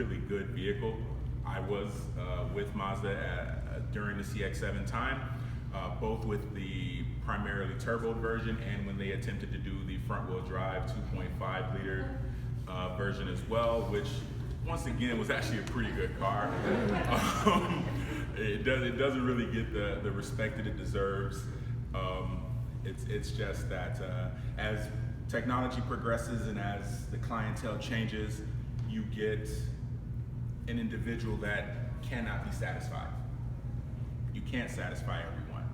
really good vehicle. I was with Mazda during the CX-7 time, both with the primarily turbo version and when they attempted to do the front-wheel drive 2.5 liter version as well, which once again was actually a pretty good car. It doesn't really get the respect that it deserves. It's just that as technology progresses and as the clientele changes, you get an individual that cannot be satisfied. You can't satisfy everyone.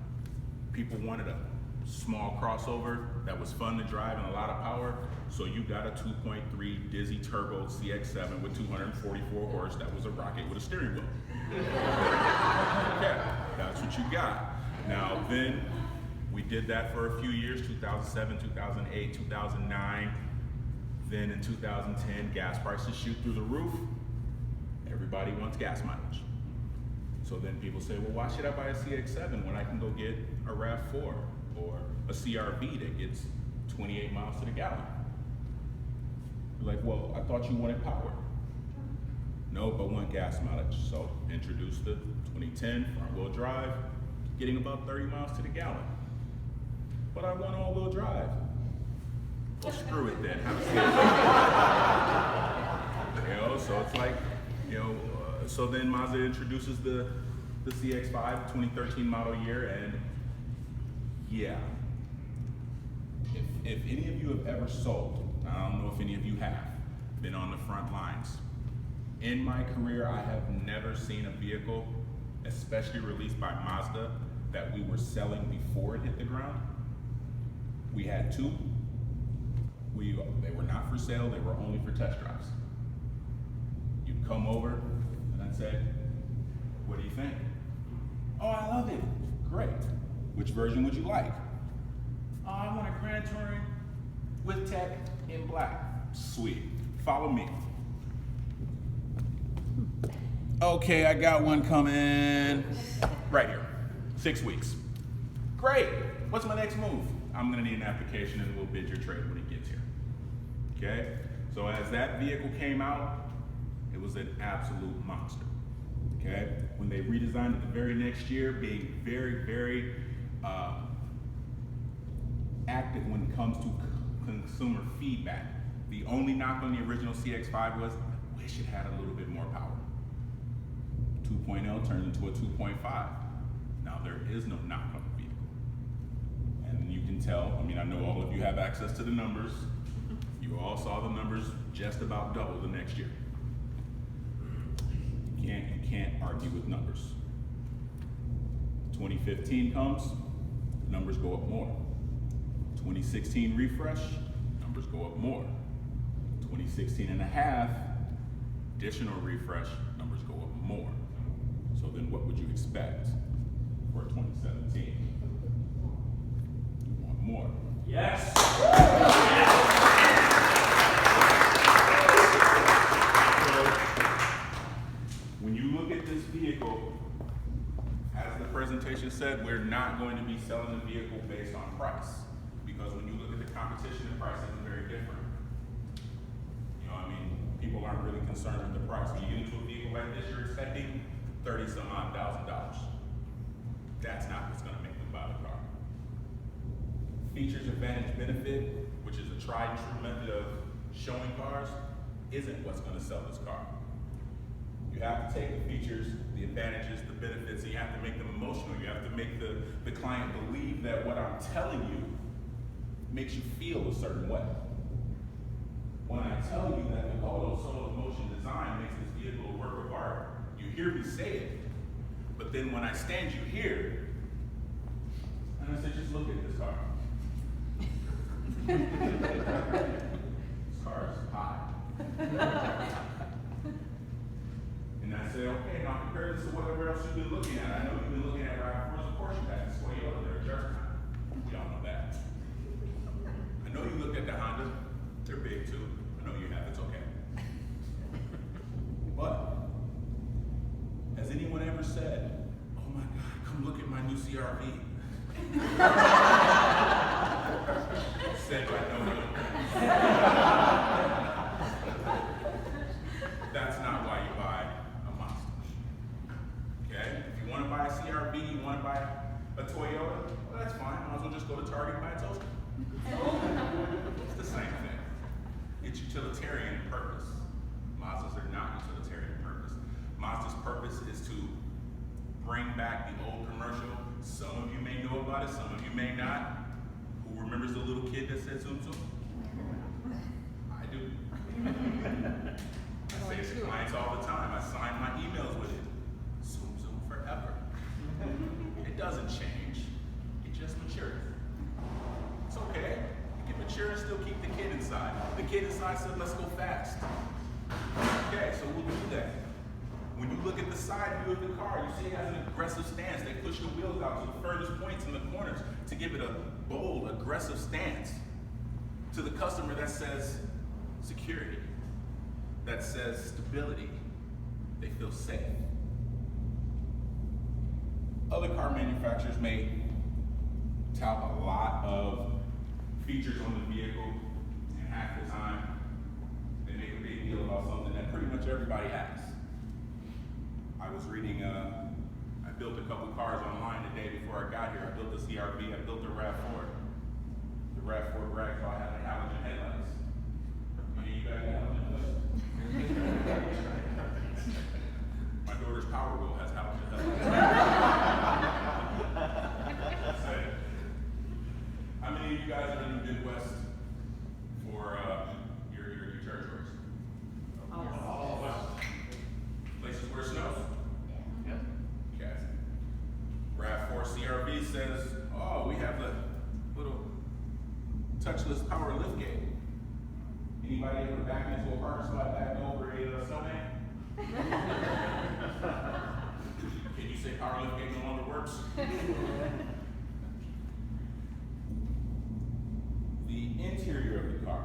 People wanted a small crossover that was fun to drive and a lot of power, so you got a 2.3 Dizzy Turbo CX-7 with 244 horse that was a rocket with a steering wheel. Yeah, that's what you got. Now then, we did that for a few years, 2007, 2008, 2009. Then in 2010, gas prices shoot through the roof. Everybody wants gas mileage. So then people say, well, why should I buy a CX-7 when I can go get a RAV4 or a CRV that gets 28 miles to the gallon? You're like, well, I thought you wanted power. No, but want gas mileage. So introduce the 2010 front-wheel drive, getting about 30 miles to the gallon. But I want all-wheel drive. Well, screw it then. Have a CX-5. You know, so it's like, so then Mazda introduces the CX-5, 2013 model year, and yeah. If any of you have ever sold, I don't know if any of you have, been on the front lines. In my career, I have never seen a vehicle, especially released by Mazda, that we were selling before it hit the ground. We had two. They were not for sale, they were only for test drives. You'd come over and I'd say, what do you think? Oh, I love it. Great. Which version would you like? Oh, I want a Grand Touring with tech in black. Sweet. Follow me. Okay, I got one coming right here. 6 weeks. Great. What's my next move? I'm gonna need an application and we'll bid your trade when it gets here. Okay? So as that vehicle came out, it was an absolute monster. Okay? When they redesigned it the very next year, being very, very active when it comes to consumer feedback. The only knock on the original CX-5 was, I wish it had a little bit more power. 2.0 turns into a 2.5. Now there is no knock on the vehicle. And you can tell, I mean, I know all of you have access to the numbers. You all saw the numbers just about double the next year. You can't argue with numbers. 2015 comes, numbers go up more. 2016 refresh, numbers go up more. 2016 and a half, additional refresh, numbers go up more. So then what would you expect for 2017? You want more. Yes. When you look at this vehicle, as the presentation said, we're not going to be selling the vehicle based on price. Because when you look at the competition, the pricing is very different. You know, I mean, people aren't really concerned with the price. When you get into a vehicle like this, you're expecting $30-some-odd thousand. That's not what's gonna make them buy the car. Features, advantage, benefit, which is a tried and true method of showing cars, isn't what's gonna sell this car. You have to take the features, the advantages, the benefits, and you have to make them emotional. You have to make the client believe that what I'm telling you makes you feel a certain way. When I tell you that the Polo Solo Motion design makes this vehicle a work of art, you hear me say it, but then when I stand you here, and I say, just look at this car. This car is high. And I say, okay, now compare this to whatever else you've been looking at. I know you've been looking at RAV4s, of course you had this Toyota, they're a jerk. We all know that. I know you looked at the Honda, they're big too. I know you have, it's okay. But, has anyone ever said, oh my God, come look at my new CRV? Said by no one. That's not why bring back the old commercial. Some of you may know about it, some of you may not. Who remembers the little kid that said Zoom Zoom? I do. I say it to clients all the time. I sign my emails with it. Zoom Zoom forever. It doesn't change. It just matures. It's okay. You can mature and still keep the kid inside. The kid inside said, let's go fast. Okay, so we'll do that. When you look at the side view of the car, you see it has an aggressive stance. They push the wheels out to the furthest points in the corners to give it a bold, aggressive stance. To the customer, that says security, that says stability. They feel safe. Other car manufacturers may tout a lot of features on the vehicle, and half the time they make a big deal about something that pretty much everybody has. I was reading, I built a couple cars online the day before I got here. I built the CRV, I built the RAV4. The RAV4 bragged about having halogen headlights. Any of you guys got halogen headlights? My daughter's Power Wheel has halogen headlights. How many of you guys are in the Midwest for your territories? All of us. Places where it snows? Yeah. Okay. RAV4 CRV says, oh, we have the little touchless power liftgate. Anybody ever back into a parking spot back over a snowman? Can you say power liftgate no longer works? The interior of the car.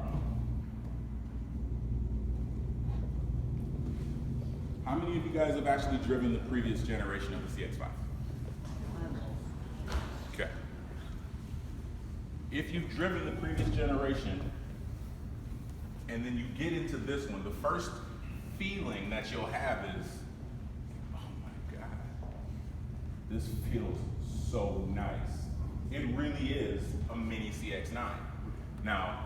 How many of you guys have actually driven the previous generation of the CX-5? Okay. If you've driven the previous generation, and then you get into this one, the first feeling that you'll have is, oh my God, this feels so nice. It really is a mini CX-9. Now,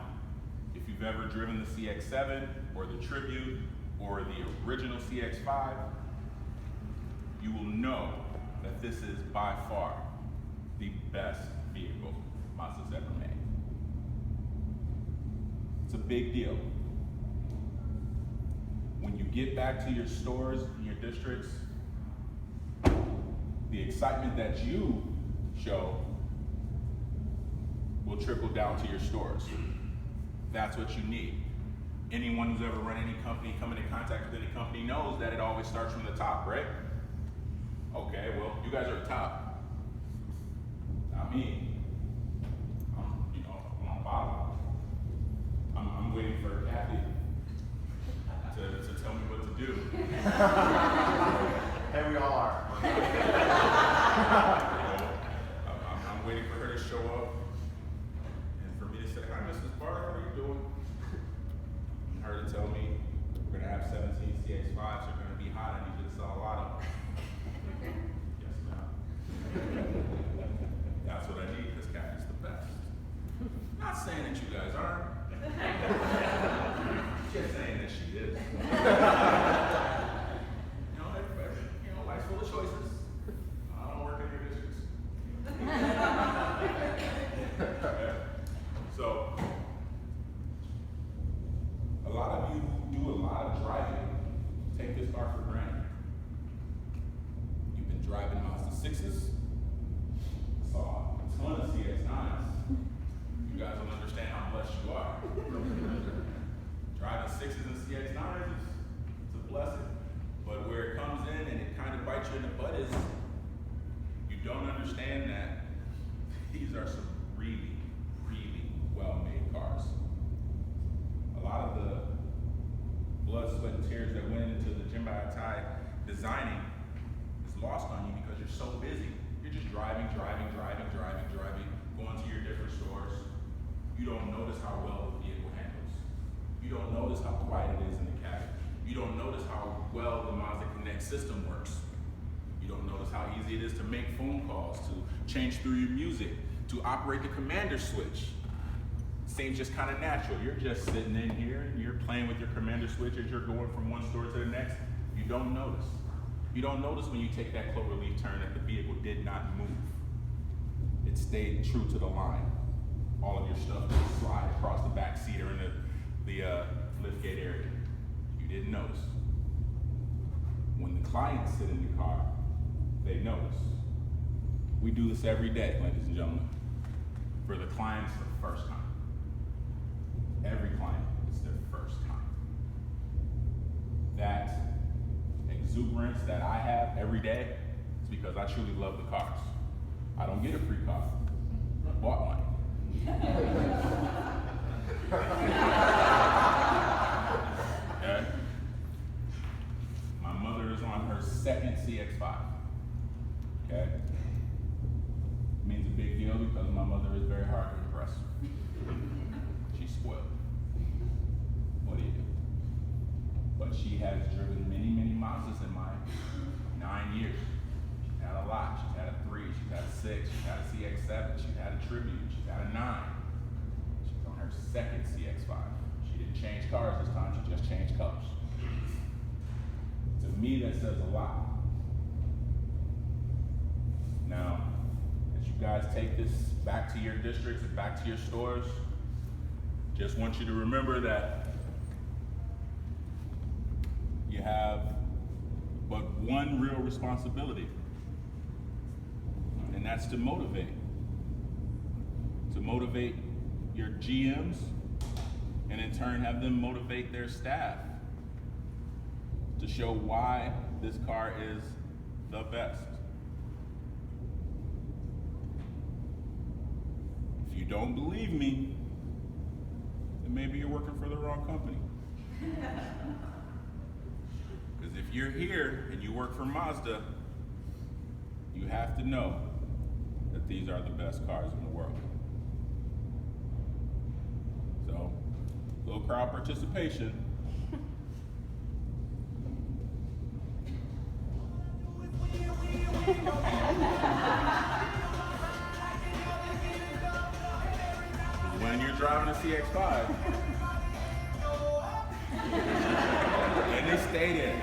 if you've ever driven the CX-7 or the Tribute or the original CX-5, you will know that this is by far the best vehicle Mazda's ever made. It's a big deal. When you get back to your stores, your districts, the excitement that you show will trickle down to your stores. That's what you need. Anyone who's ever run any company, come into contact with any company knows that it always starts from the top, right? Okay, well, you guys are at the top. Not me. I'm on bottom. I'm waiting for Kathy to tell me what to do. And we all are. I'm waiting for her to show up and for me to say, hi, Mrs. Barr, how are you doing? And her to tell me, we're going to have 17 CX-5s, they're going to be hot, I need you to sell a lot of them. Yes, ma'am. That's what I need, because Kathy's the best. Not saying that you guys aren't. Just saying that she is. Life's full of choices. I don't work in your districts. So, a lot of you who do a lot of driving take this car for granted. You've been driving Mazda 6s, saw a ton of CX-9s. You guys don't understand how blessed you are. Driving 6s and CX-9s is a blessing. But where it comes in and it kind of bites you in the butt is you don't understand that these are some really, really well-made cars. A lot of the blood, sweat, and tears that went into the Jinbei designing is lost on you because you're so busy. You're just driving, going to your different stores. You don't notice how well the vehicle handles. You don't notice how quiet it is in the cabin. You don't notice how well the Mazda Connect system works. You don't notice how easy it is to make phone calls, to change through your music, to operate the commander switch. Seems just kind of natural. You're just sitting in here and you're playing with your commander switch as you're going from one store to the next. You don't notice. You don't notice when you take that cloverleaf turn that the vehicle did not move. It stayed true to the line. All of your stuff just slide across the back seat or in the liftgate area. You didn't notice. When the clients sit in the car, they notice. We do this every day, ladies and gentlemen. For the clients, the first time. Every client, it's their first time. That exuberance that I have every day is because I truly love the cars. I don't get a free car. I bought one. Okay? My mother is on her second CX-5. Okay? Means a big deal because my mother is very hard to impress. She's spoiled. What do you do? But she has driven many, many Mazdas in my 9 years. She's had a lot. She's had a 3, she's had a 6, she's had a CX-7, she's had a Tribute, she's had a 9. She's on her second CX-5. She didn't change cars this time, she just changed colors. To me, that says a lot. Now, as you guys take this back to your districts and back to your stores, just want you to remember that you have but one real responsibility, and that's to motivate. To motivate your GMs, and in turn have them motivate their staff to show why this car is the best. If you don't believe me, then maybe you're working for the wrong company. Because if you're here and you work for Mazda, you have to know that these are the best cars in the world. So, little crowd participation. When you're driving a CX-5, and they stay there.